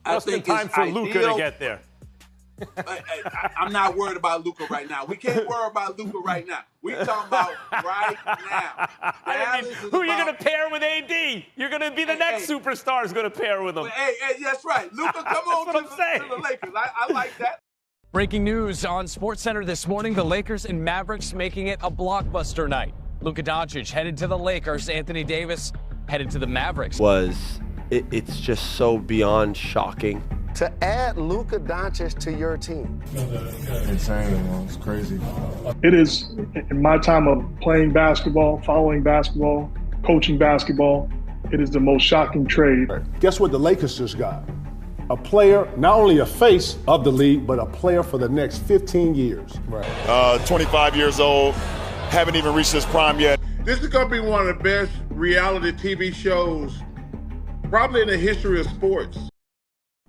Just in time for Luka to get there. I'm not worried about Luka right now. We can't worry about Luka right now. We're talking about right now. Who are you going to pair with AD? You're going to be the next superstar who's going to pair with him. Hey, that's right. Luka, come on to the Lakers. I like that. Breaking news on SportsCenter this morning, the Lakers and Mavericks making it a blockbuster night. Luka Dončić headed to the Lakers, Anthony Davis headed to the Mavericks. It's just so beyond shocking. To add Luka Dončić to your team. Insane, man. It's crazy. It is, in my time of playing basketball, following basketball, coaching basketball, it is the most shocking trade. Guess what the Lakers just got? A player, not only a face of the league, but a player for the next 15 years. Right. 25 years old, haven't even reached his prime yet. This is going to be one of the best reality TV shows probably in the history of sports.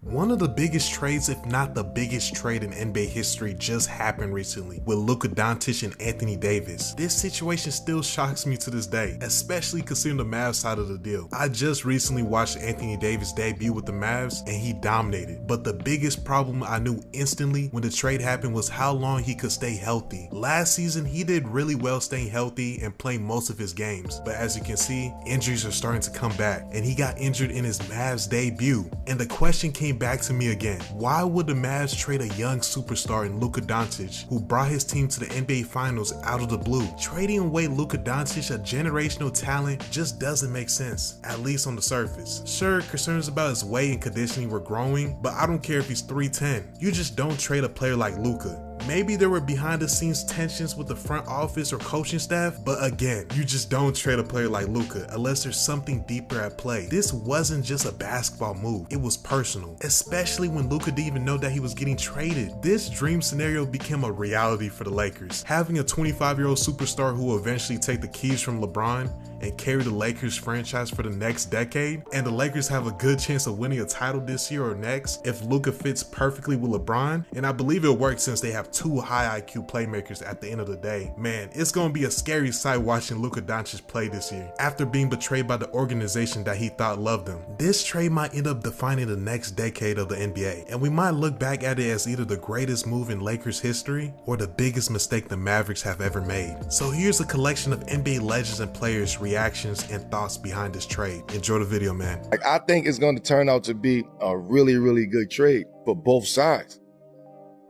One of the biggest trades, if not the biggest trade in NBA history, just happened recently with Luka Dončić and Anthony Davis. This situation still shocks me to this day, especially considering the Mavs side of the deal. I just recently watched Anthony Davis debut with the Mavs and he dominated. But the biggest problem I knew instantly when the trade happened was how long he could stay healthy. Last season, he did really well staying healthy and playing most of his games. But as you can see, injuries are starting to come back and he got injured in his Mavs debut. And the question came back to me again. Why would the Mavs trade a young superstar in Luka Dončić, who brought his team to the NBA Finals out of the blue? Trading away Luka Dončić, a generational talent, just doesn't make sense, at least on the surface. Sure, concerns about his weight and conditioning were growing, but I don't care if he's 3'10". You just don't trade a player like Luka. Maybe there were behind the scenes tensions with the front office or coaching staff, but again, you just don't trade a player like Luka unless there's something deeper at play. This wasn't just a basketball move, it was personal, especially when Luka didn't even know that he was getting traded. This dream scenario became a reality for the Lakers. Having a 25-year-old superstar who will eventually take the keys from LeBron and carry the Lakers franchise for the next decade, and the Lakers have a good chance of winning a title this year or next if Luka fits perfectly with LeBron, and I believe it'll work since they have two high IQ playmakers at the end of the day. Man, it's gonna be a scary sight watching Luka Dončić play this year after being betrayed by the organization that he thought loved him. This trade might end up defining the next decade of the NBA, and we might look back at it as either the greatest move in Lakers history or the biggest mistake the Mavericks have ever made. So here's a collection of NBA legends and players' reactions and thoughts behind this trade. Enjoy the video, man. I think it's going to turn out to be a really, really good trade for both sides,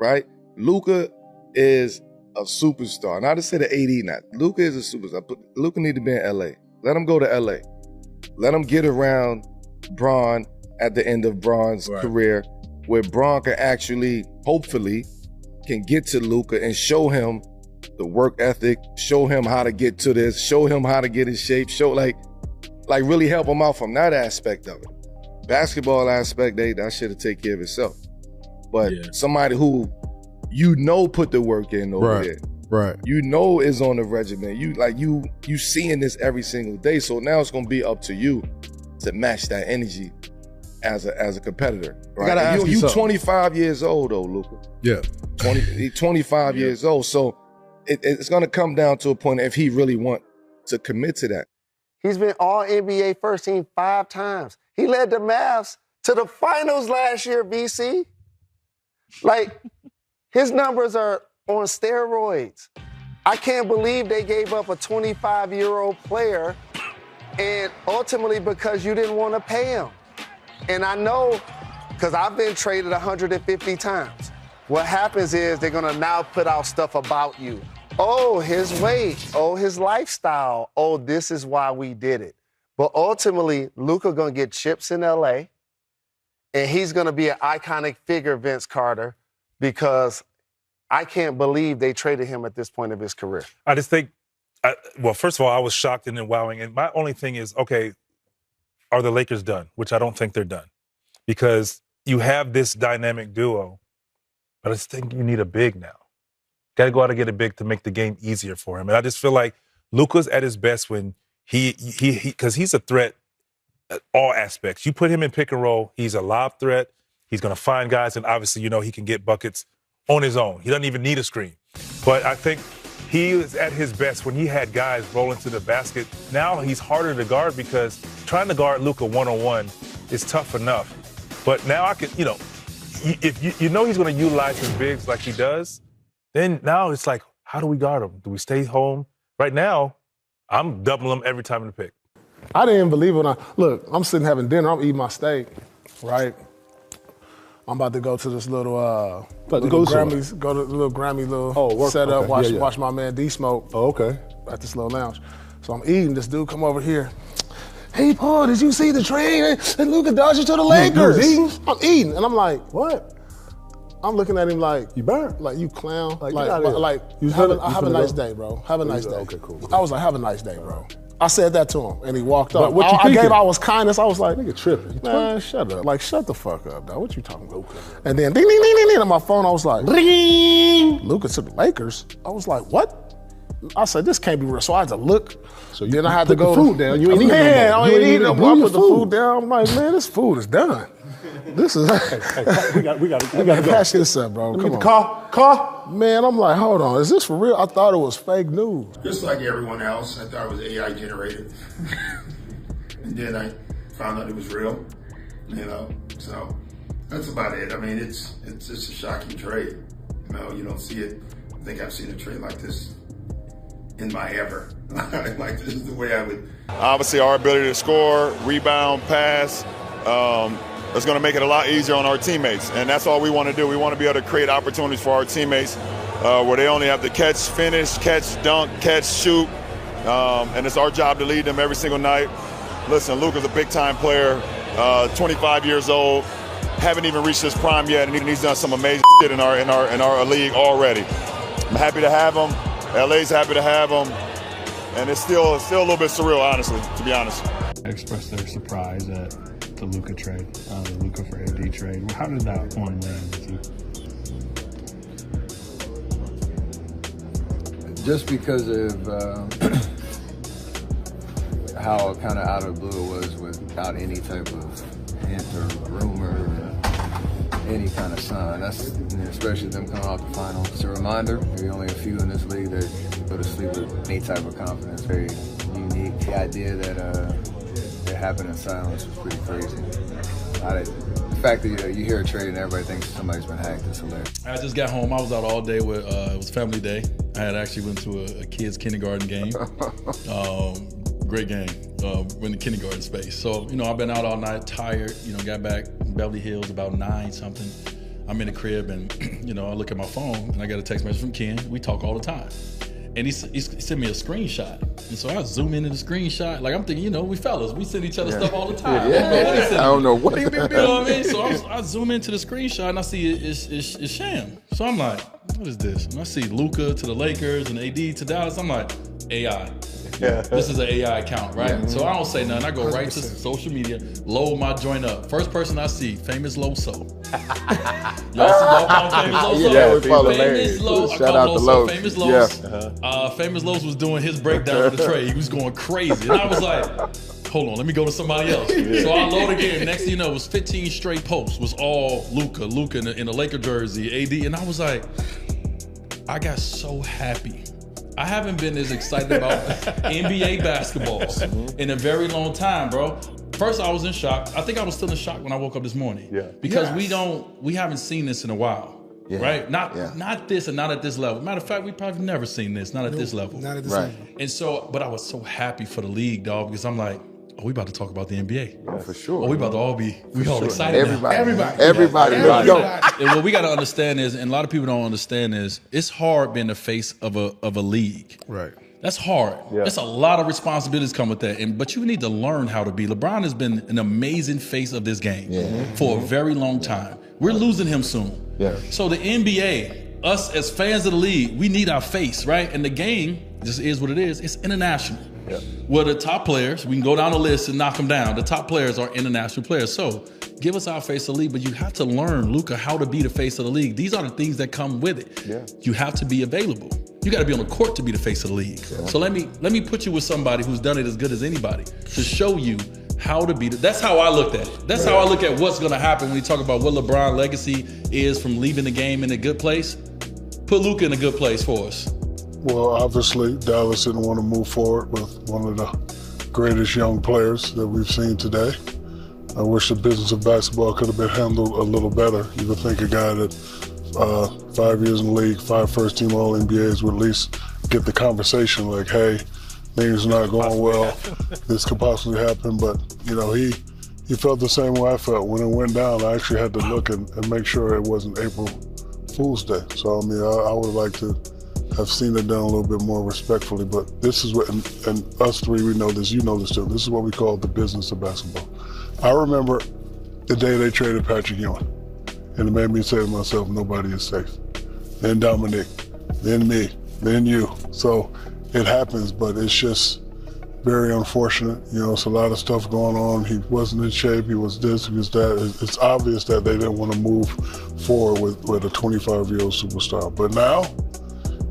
right? Luka is a superstar. Not to say the AD not. Luka is a superstar. Luka need to be in LA. Let him go to LA. Let him get around Bron at the end of Bron's career, where Bron can actually, hopefully, can get to Luka and show him the work ethic, show him how to get to this, show him how to get in shape, show like really help him out from that aspect of it. Basketball aspect, that shit'll take care of itself. But somebody who put the work in over there. Right. Is on the regimen. You seeing this every single day. So now it's gonna be up to you to match that energy as a competitor. Right. You 25 years old though, Luka. Yeah. 25 years old. So it's gonna come down to a point if he really want to commit to that. He's been all NBA first team 5 times. He led the Mavs to the finals last year, BC. Like, his numbers are on steroids. I can't believe they gave up a 25-year-old player, and ultimately because you didn't want to pay him. And I know, because I've been traded 150 times. What happens is they're going to now put out stuff about you. Oh, his weight. Oh, his lifestyle. Oh, this is why we did it. But ultimately, Luka going to get chips in L.A., and he's going to be an iconic figure, Vince Carter, because I can't believe they traded him at this point of his career. I just think, well, first of all, I was shocked and then wowing. And my only thing is, okay, are the Lakers done? Which I don't think they're done. Because you have this dynamic duo, but I just think you need a big now. Got to go out and get a big to make the game easier for him. And I just feel like Luka's at his best when because he's a threat at all aspects. You put him in pick and roll, he's a lob threat. He's going to find guys, and obviously, he can get buckets on his own. He doesn't even need a screen. But I think he is at his best when he had guys rolling to the basket. Now he's harder to guard because trying to guard Luka one-on-one is tough enough. But now I can, if you know he's going to utilize his bigs like he does, then now it's like, how do we guard him? Do we stay home? Right now, I'm doubling him every time in the pick. I didn't believe it. Look, I'm sitting having dinner. I'm eating my steak, right? I'm about to go to this little Grammys, go to the little Grammy setup, watch my man D Smoke. Oh, okay. At this little lounge. So I'm eating. This dude come over here. Hey, Paul, did you see the trade and Luka Dončić to the Lakers? I'm eating, and I'm like, what? I'm looking at him like, you burnt, like you clown, like have a nice day, bro. Have a nice day. Okay, cool. I was like, have a nice day, bro. I said that to him, and he walked up. What you I gave out was kindness. I was like, nigga tripping. Man, shut up. Like, shut the fuck up, dog. What you talking about? Okay. And then ding, ding, ding, ding, ding, on my phone, I was like, ring. Luka to the Lakers. I was like, what? I said, this can't be real. So I had to look. So then I had to go. The food down. You ain't eating man, no more. I ain't eating no more. I put the food down. I'm like, man, this food is done. This is. we got to patch this up, bro. Come on. Car. Man, I'm like, hold on. Is this for real? I thought it was fake news. Just like everyone else, I thought it was AI generated, and then I found out it was real. So that's about it. I mean, it's just a shocking trade. You don't see it. I think I've seen a trade like this in my ever. Like, this is the way I would. Obviously, our ability to score, rebound, pass, is going to make it a lot easier on our teammates. And that's all we want to do. We want to be able to create opportunities for our teammates where they only have to catch, finish, catch, dunk, catch, shoot. And it's our job to lead them every single night. Listen, Luka's a big-time player, 25 years old, haven't even reached his prime yet, and he's done some amazing shit in our league already. I'm happy to have him. LA's happy to have him. And it's still a little bit surreal, honestly, to be honest. Expressed their surprise at the Luka trade, the Luka for AD trade. How did that one land with you? Just because of how kind of out of the blue it was without any type of hint or rumor or any kind of sign. That's, especially them coming off the final. It's a reminder, maybe only a few in this league that go to sleep with any type of confidence. Very unique. The idea that it happened in silence was pretty crazy. The fact that you hear a trade and everybody thinks somebody's been hacked is hilarious. I just got home. I was out all day with it was family day. I had actually went to a kids kindergarten game. Great game in the kindergarten space. So I've been out all night, tired. Got back Beverly Hills about 9 something. I'm in the crib and I look at my phone and I got a text message from Ken. We talk all the time. And he sent me a screenshot. And so I zoom into the screenshot. Like, I'm thinking, we fellas, we send each other stuff all the time. I don't know what. You know what I mean? So I zoom into the screenshot and I see it's Sham. So I'm like, what is this? And I see Luka to the Lakers and AD to Dallas. I'm like, AI. Yeah. This is an AI account, right? Yeah. So I don't say nothing. I go right to social media, load my joint up. First person I see, Famous Loso. Y'all follow Famous Loso? Yeah, we follow Famous Loso. Shout out to Los. Famous Los. Yeah. Famous Los was doing his breakdown of the trade. He was going crazy. And I was like, hold on, let me go to somebody else. Yeah. So I load again. Next thing you know, it was 15 straight posts. Was all Luka in a Laker jersey, AD. And I was like, I got so happy. I haven't been as excited about NBA basketball in a very long time, bro. First, I was in shock. I think I was still in shock when I woke up this morning. Yeah. Because we haven't seen this in a while. Yeah. Right? Not this and not at this level. Matter of fact, we probably never seen this, not at this level. Not at this level. And so, but I was so happy for the league, dog, because I'm like, we about to talk about the NBA. Oh, for sure. We about to all be excited Everybody. now. Everybody. Let's go. And what we got to understand is, and a lot of people don't understand is, it's hard being the face of a league. Right. That's hard. Yeah. That's a lot of responsibilities come with that. But you need to learn how to be. LeBron has been an amazing face of this game for a very long time. We're losing him soon. Yeah. So the NBA, us as fans of the league, we need our face, right? And the game just is what it is. It's international. Yeah. Well, the top players, we can go down the list and knock them down. The top players are international players. So give us our face of the league, but you have to learn, Luka, how to be the face of the league. These are the things that come with it. Yeah. You have to be available. You got to be on the court to be the face of the league. Yeah. So let me put you with somebody who's done it as good as anybody to show you how to be. That's how I looked at it. That's how I look at what's going to happen when you talk about what LeBron's legacy is from leaving the game in a good place. Put Luka in a good place for us. Well, obviously, Dallas didn't want to move forward with one of the greatest young players that we've seen today. I wish the business of basketball could have been handled a little better. You would think a guy that 5 years in the league, 5 first-team All-NBAs would at least get the conversation like, hey, things are not going well. This could possibly happen. But, you know, he felt the same way I felt. When it went down, I actually had to look and make sure it wasn't April Fool's Day. So, I mean, I would like to have seen it done a little bit more respectfully. But this is what, and us three, we know this, you know this too. This is what we call the business of basketball. I remember the day they traded Patrick Ewing. And it made me say to myself, nobody is safe. Then Dominic, then me, then you. So it happens, but it's just very unfortunate. You know, it's a lot of stuff going on. He wasn't in shape, he was this, he was that. It's obvious that they didn't want to move forward with a 25-year-old superstar. But now,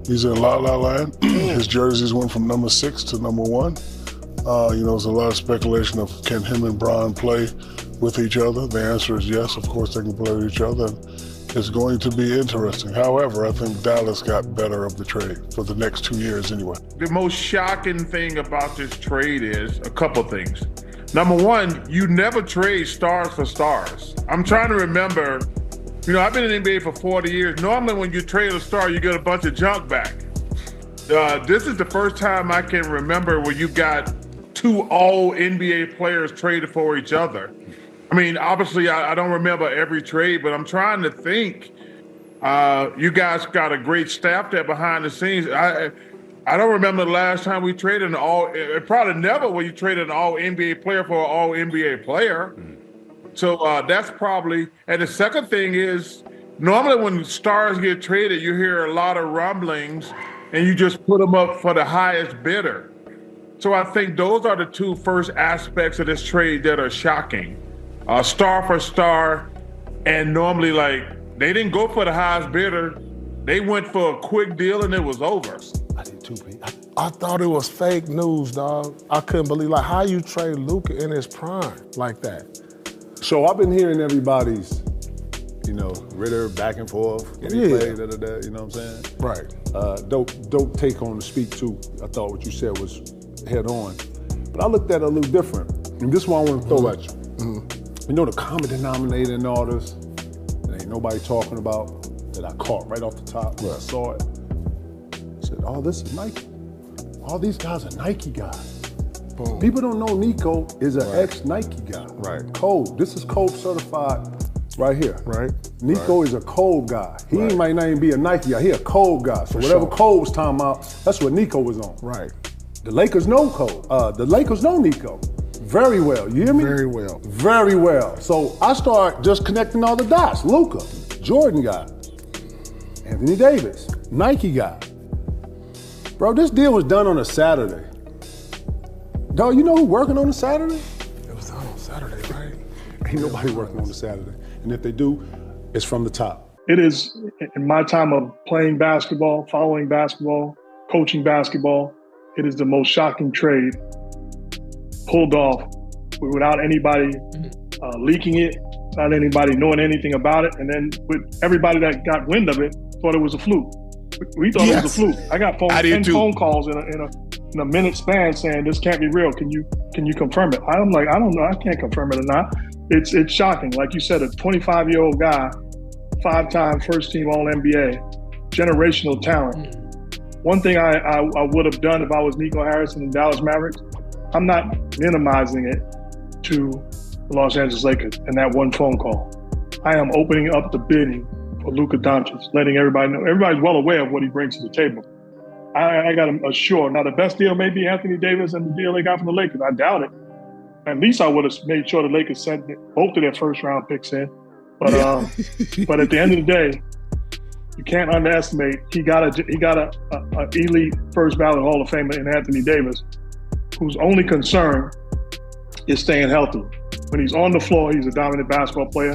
he's in La La Land. His jerseys went from number 6 to number 1. You know, there's a lot of speculation of can him and Bron play with each other. The answer is yes, of course they can play with each other. It's going to be interesting. However, I think Dallas got better of the trade for the next 2 years anyway. The most shocking thing about this trade is a couple things. Number one, you never trade stars for stars. I'm trying to remember, you know, I've been in the NBA for 40 years. Normally when you trade a star, you get a bunch of junk back. This is the first time I can remember where you got 2 all-NBA players traded for each other. I mean, obviously, I don't remember every trade, but I'm trying to think. You guys got a great staff there behind the scenes. I don't remember the last time we traded an probably never will you trade an all-NBA player for an all-NBA player. So that's probably, and the second thing is, normally when stars get traded, you hear a lot of rumblings, and you just put them up for the highest bidder. So I think those are the 2 first aspects of this trade that are shocking. Star for star, and normally, like, they didn't go for the highest bidder. They went for a quick deal and it was over. I did too, Pete. I thought it was fake news, dog. I couldn't believe, like, how you trade Luka in his prime like that? So I've been hearing everybody's, you know, Ritter back and forth, getting played, you know what I'm saying? Right. Dope take on to speak to. I thought what you said was head on. But I looked at it a little different. And this is what I want to throw at you. You know the common denominator in all this that ain't nobody talking about, that I caught right off the top when I saw it. I said, oh, this is Nike. All these guys are Nike guys. Boom. People don't know Nico is an ex-Nike guy. Right. Code. This is Code certified right here. Right. Nico is a Code guy. He might not even be a Nike guy. He a Code guy. So whatever Code was talking about, that's what Nico was on. Right. The Lakers know Code. The Lakers know Nico. Very well, you hear me? Very well. Very well. So I start just connecting all the dots. Luka, Jordan guy. Anthony Davis, Nike guy. Bro, this deal was done on a Saturday. Dog, you know who working on a Saturday? It was done on Saturday, right? Ain't nobody working on a Saturday. And if they do, it's from the top. It is, in my time of playing basketball, following basketball, coaching basketball, it is the most shocking trade pulled off without anybody leaking it, without anybody knowing anything about it. And then with everybody that got wind of it, thought it was a fluke. We thought it was a fluke. I got 10 phone calls in a minute span saying this can't be real. Can you confirm it? I'm like, I don't know. I can't confirm it or not. It's shocking. Like you said, a 25-year-old guy, 5-time first-team All-NBA, generational talent. One thing I would have done if I was Nico Harrison and Dallas Mavericks, I'm not minimizing it to the Los Angeles Lakers and that one phone call. I am opening up the bidding for Luka Dončić, letting everybody know. Everybody's well aware of what he brings to the table. I got to assure. Now, the best deal may be Anthony Davis and the deal they got from the Lakers. I doubt it. At least I would have made sure the Lakers sent both of their first-round picks in. But but at the end of the day, you can't underestimate. He got a elite first ballot Hall of Famer in Anthony Davis, whose only concern is staying healthy. When he's on the floor, he's a dominant basketball player.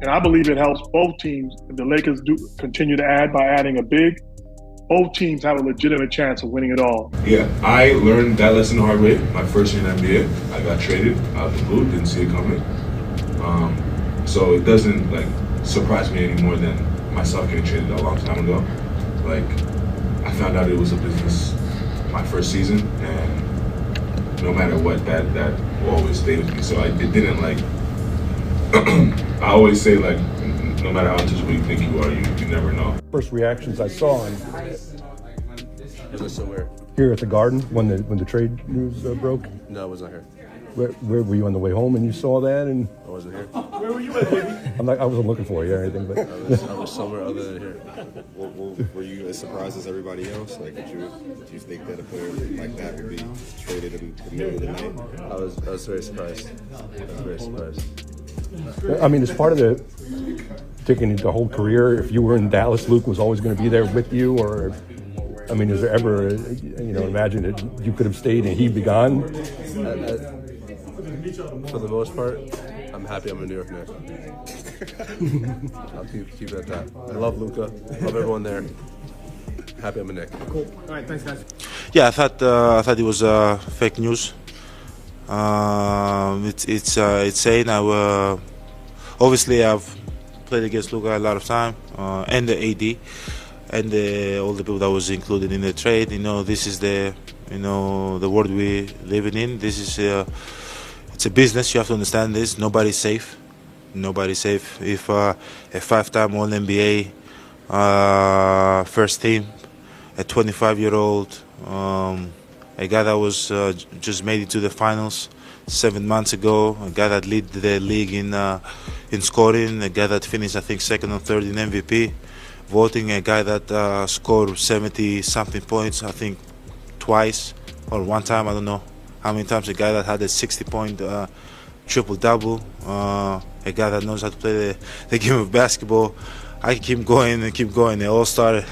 And I believe it helps both teams if the Lakers do continue to add by adding a big. Both teams have a legitimate chance of winning it all. Yeah, I learned that lesson the hard way. My first year in the NBA, I got traded out of the blue, didn't see it coming. So it doesn't surprise me any more than myself getting traded a long time ago. I found out it was a business my first season, and no matter what, that will always stay with me. So it didn't I always say, like, no matter how untouchable you think you are, you never know. First reactions I saw, and somewhere. here at the Garden when the trade news broke. No, I wasn't here. Where were you on the way home and you saw that? And I wasn't here. Where were you at, baby? I wasn't looking for you or anything, but I was somewhere other than here. Were you as surprised as everybody else? Like, did you think that a player like that would be traded in the middle of the night? I was very surprised. I mean, as part of the taking the whole career, if you were in Dallas, Luke was always going to be there with you, or I mean, is there ever, imagine that you could have stayed and he'd be gone? For the most part, I'm happy I'm a New York Knick. I'll keep it at that. I love Luka. Love everyone there. Happy I'm a Knick. Cool. All right, thanks, guys. Yeah, I thought it was fake news. It's saying obviously I've played against Luka a lot of time, and the AD, and all the people that was included in the trade. This is the world we living in. This is it's a business. You have to understand this. Nobody's safe. Nobody's safe. If a 5-time All-NBA first team, a 25-year-old, a guy that was just made it to the finals 7 months ago, a guy that led the league in scoring, a guy that finished, I think, second or third in MVP voting, a guy that scored 70-something points, I think, twice or one time, I don't know how many times, a guy that had a 60-point triple-double, a guy that knows how to play the game of basketball. I keep going and keep going. The All-Star,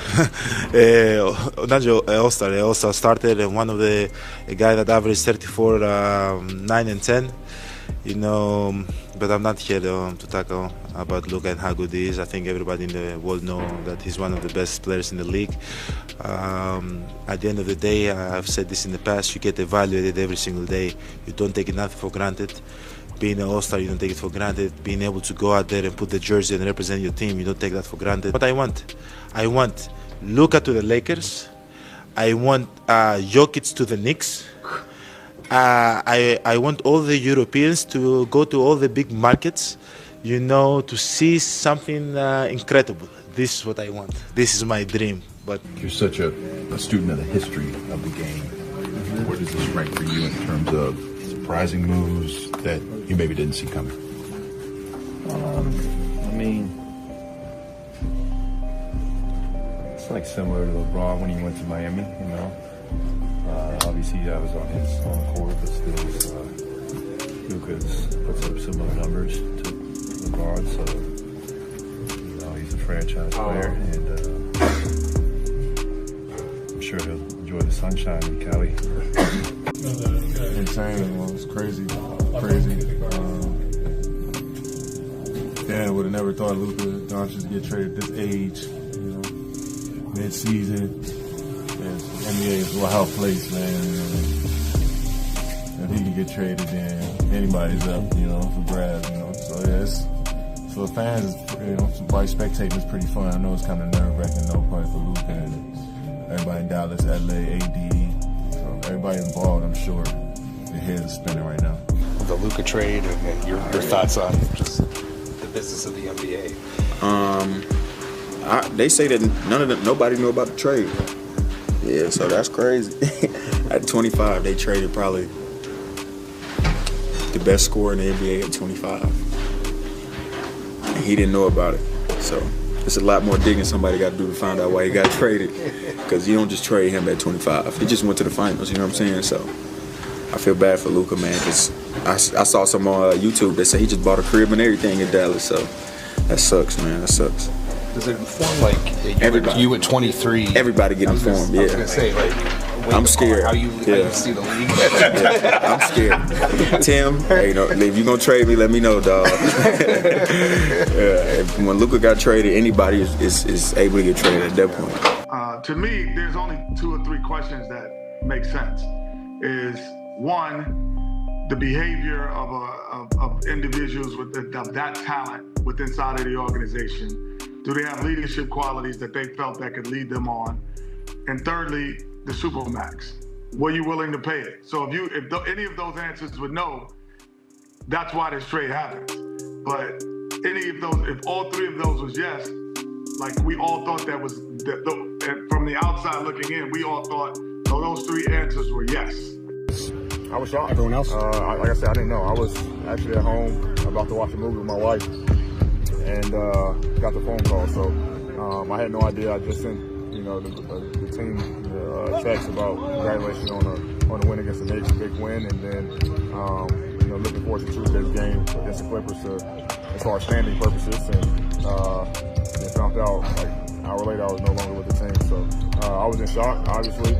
not just All-Star, the All-Star started, and one of a guy that averaged 34, 9 and 10. But I'm not here to talk about Luka and how good he is. I think everybody in the world know that he's one of the best players in the league. At the end of the day, I've said this in the past, you get evaluated every single day. You don't take nothing for granted. Being an All-Star, you don't take it for granted. Being able to go out there and put the jersey and represent your team, you don't take that for granted. What I want Luka to the Lakers. I want Jokic to the Knicks. I want all the Europeans to go to all the big markets, to see something incredible. This is what I want. This is my dream. But you're such a student of the history of the game. Where does this rank for you in terms of surprising moves that you maybe didn't see coming? It's like similar to LeBron when he went to Miami, obviously I was on his own court, but still Luka's puts up similar numbers to LeBron, so he's a franchise player, and I'm sure he'll enjoy the sunshine in Cali. Insane, well, it's crazy. Would have never thought Luka Dončić get traded at this age, mid-season. NBA is a wild place, man. If he can get traded, then anybody's up, for grabs, So yeah, for fans, by spectating is pretty fun. I know it's kind of nerve-wracking, probably for Luka and everybody in Dallas, LA, AD, so everybody involved, I'm sure their heads are spinning right now. The Luka trade and your thoughts on just the business of the NBA. They say that nobody knew about the trade. Yeah, so that's crazy. At 25, they traded probably the best scorer in the NBA at 25. And he didn't know about it. So it's a lot more digging somebody got to do to find out why he got traded. Because you don't just trade him at 25. He just went to the finals, you know what I'm saying? So I feel bad for Luka, man, because I saw some on YouTube that said he just bought a crib and everything in Dallas. So that sucks, man. That sucks. Does it inform you at 23? Everybody get informed. Yeah. I was gonna say I'm scared. How you see the league? Yeah, I'm scared. Tim, hey, if you're gonna trade me, let me know, dog. When Luka got traded, anybody is able to get traded at that point. To me, there's only 2 or 3 questions that make sense. Is one, the behavior of individuals with that talent within inside of the organization. Do they have leadership qualities that they felt that could lead them on? And thirdly, the supermax. Were you willing to pay it? So if any of those answers would no, that's why this trade happened. But any of those, if all three of those was yes, like we all thought that was, and from the outside looking in, we all thought those three answers were yes. I was shocked. Everyone else? Like I said, I didn't know. I was actually at home about to watch a movie with my wife, and got the phone call. So I had no idea. I just sent, the team text about congratulations on a win against the Knicks, a big win, and then looking forward to Tuesday's game against the Clippers as far as standing purposes, and found out like an hour later I was no longer with the team. So I was in shock, obviously.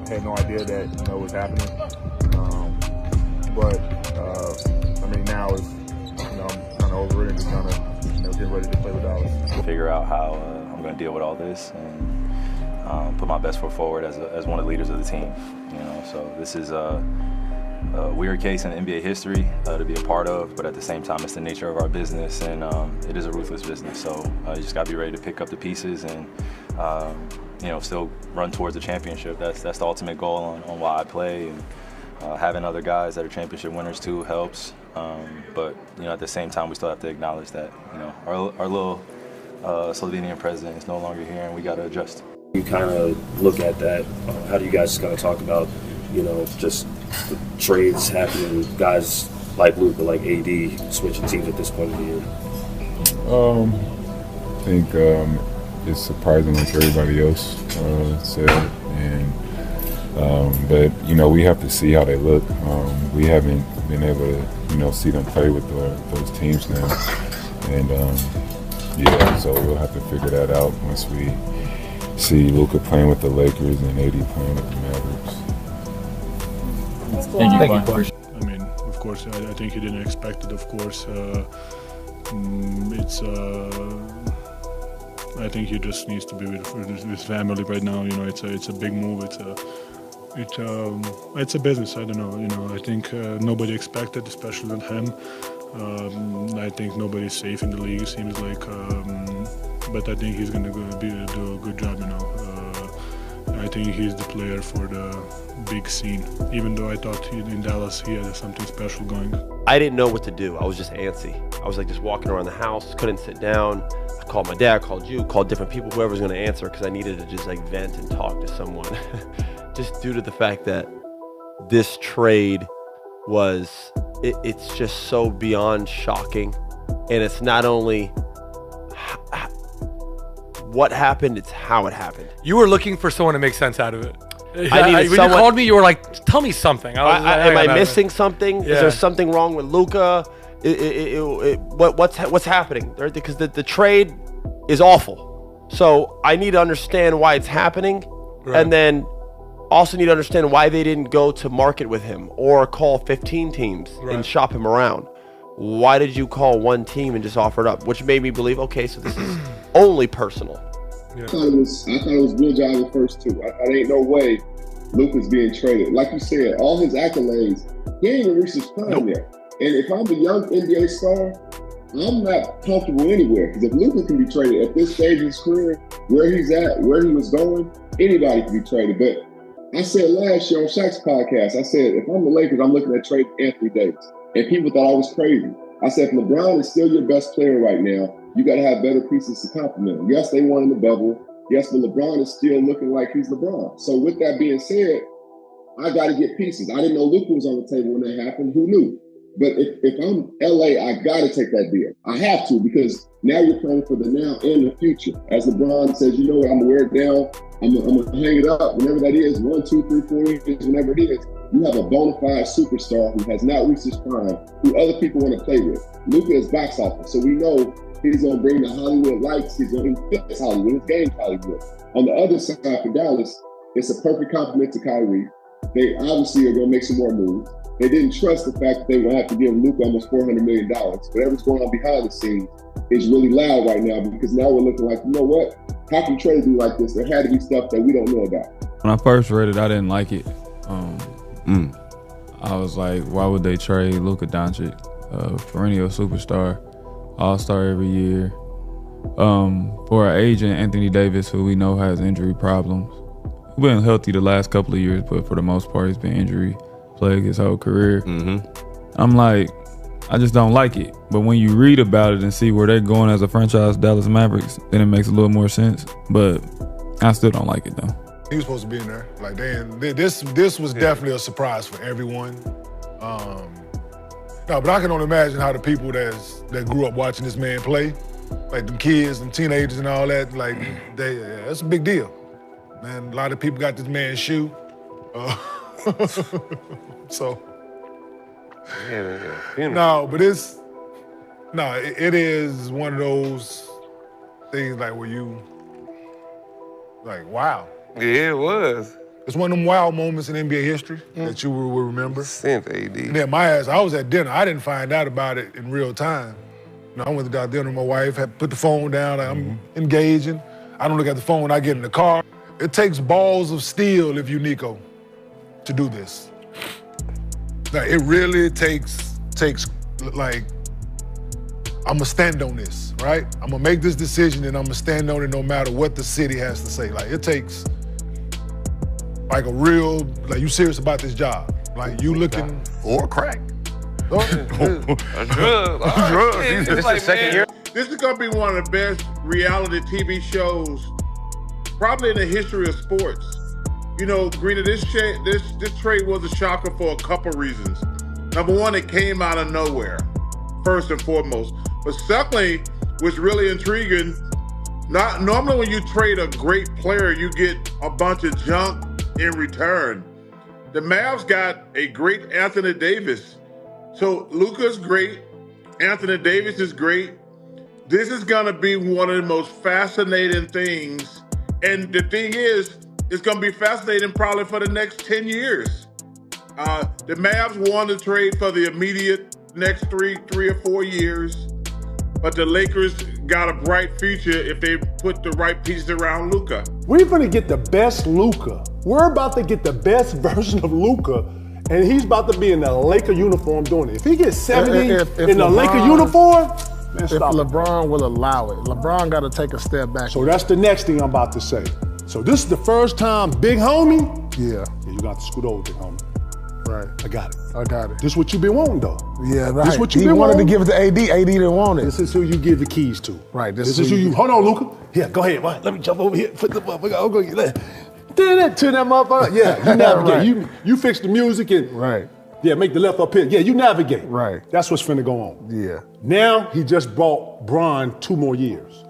Had no idea that it was happening. But now is I'm kind of over it and just kind of get ready to play with Dallas. Figure out how I'm going to deal with all this and put my best foot forward as one of the leaders of the team. So this is a weird case in NBA history to be a part of, but at the same time, it's the nature of our business, and it is a ruthless business. So you just got to be ready to pick up the pieces and still run towards the championship. That's the ultimate goal on why I play, and having other guys that are championship winners too helps. But at the same time, we still have to acknowledge that our little Slovenian president is no longer here, and we got to adjust. You kind of look at that. How do you guys kind of talk about just the trades happening, guys like Luka, like AD, switching teams at this point of the year? I think it's surprising, like everybody else said, and but we have to see how they look. We haven't been able to see them play with those teams now, and so we'll have to figure that out once we see Luka playing with the Lakers and AD playing with the Mavericks. Thank you. I mean, of course, I think he didn't expect it. Of course, I think he just needs to be with his family right now. It's a big move. It's a business. I don't know. I think nobody expected, especially not him. I think nobody's safe in the league. It seems like, but I think he's gonna do a good job. I think he's the player for the big scene. Even though I thought in Dallas he had something special going. I didn't know what to do. I was just antsy. I was like just walking around the house, couldn't sit down. I called my dad, called you, called different people, whoever was gonna answer, because I needed to just like vent and talk to someone. Just due to the fact that this trade it's just so beyond shocking. And it's not only what happened, it's how it happened. You were looking for someone to make sense out of it. When you called me, you were like, tell me something. Am I missing something? Yeah. Is there something wrong with Luka? What's happening? Because the trade is awful. So I need to understand why it's happening. Right. And then also need to understand why they didn't go to market with him or call 15 teams and shop him around. Why did you call one team and just offer it up? Which made me believe, okay, so this is only personal. Yeah. I thought it was good job at first too. I ain't no way Luka's being traded. Like you said, all his accolades, he ain't even reached his prime yet. And if I'm the young NBA star, I'm not comfortable anywhere. Because if Luka can be traded at this stage of his career, where he's at, where he was going, anybody can be traded. But I said last year on Shaq's podcast, I said, if I'm the Lakers, I'm looking at trading Anthony Davis. And people thought I was crazy. I said, if LeBron is still your best player right now, you got to have better pieces to complement him. Yes, they won in the bubble. Yes, but LeBron is still looking like he's LeBron. So with that being said, I got to get pieces. I didn't know Luka was on the table when that happened. Who knew? But if I'm LA, I got to take that deal. I have to, because now you're playing for the now and the future. As LeBron says, you know what, I'm going to wear it down. I'm going to hang it up, whenever that is, 1, 2, 3, 4 years, whenever it is. You have a bona fide superstar who has not reached his prime, who other people want to play with. Luka is box office, so we know he's going to bring the Hollywood lights. He's going to fit Hollywood. His game's Hollywood. On the other side for Dallas, it's a perfect compliment to Kyrie. They obviously are going to make some more moves. They didn't trust the fact that they would have to give Luka almost $400 million. Whatever's going on behind the scenes is really loud right now, because now we're looking like, you know what? How can trade do like this? There had to be stuff that we don't know about. When I first read it, I didn't like it. I was like, why would they trade Luka Dončić, perennial superstar, all-star every year, for our agent Anthony Davis, who we know has injury problems. He's been healthy the last couple of years, but for the most part, he's been injury plagued his whole career. I'm like, I just don't like it. But when you read about it and see where they're going as a franchise, Dallas Mavericks, then it makes a little more sense. But I still don't like it though. He was supposed to be in there. Like this was definitely a surprise for everyone. No, but I can only imagine how the people that grew up watching this man play, like them kids, them teenagers and all that, like that's a big deal. Man, a lot of people got this man's shoe. So. No, but it is one of those things like where you, like, wow. Yeah, it was. It's one of them wow moments in NBA history that you will remember. Since AD. And then I was at dinner. I didn't find out about it in real time. I went to dinner with my wife, had put the phone down, I'm engaging. I don't look at the phone when I get in the car. It takes balls of steel, if you Nico, to do this. Like, it really takes like, I'm gonna stand on this, right? I'm gonna make this decision and I'm gonna stand on it no matter what the city has to say. Like, it takes like a real, like, you serious about this job. Like, you looking. Or crack. A drug. This is the second year. This is gonna be one of the best reality TV shows probably in the history of sports. You know, Greta, this trade was a shocker for a couple reasons. Number one, it came out of nowhere, first and foremost. But secondly, what's really intriguing, normally when you trade a great player, you get a bunch of junk in return. The Mavs got a great Anthony Davis. So Luka's great, Anthony Davis is great. This is gonna be one of the most fascinating things. And the thing is, it's going to be fascinating probably for the next 10 years. The Mavs won the trade for the immediate next three or 4 years, but the Lakers got a bright future if they put the right pieces around Luka. We're going to get the best Luka. We're about to get the best version of Luka, and he's about to be in the Laker uniform doing it. If he gets 70 in the Laker uniform, man, if stop. LeBron will allow it, LeBron got to take a step back. So that's the next thing I'm about to say. So this is the first time, big homie. Yeah, you got to scoot over, big homie. Right. I got it. I got it. This is what you've been wanting, though. Yeah, right. This is what you've He been wanted wanting. to give it to AD. AD didn't want it. This is who you give the keys to. Right. This is who you. Hold on, Luka. Here, go ahead. Let me jump over here. Put the motherfucker. I'm gonna get that. To that motherfucker. Yeah, you navigate. Right. You fix the music and yeah, make the left up here. Yeah, you navigate. Right. That's what's finna go on. Yeah. Now he just bought Bron 2 more years.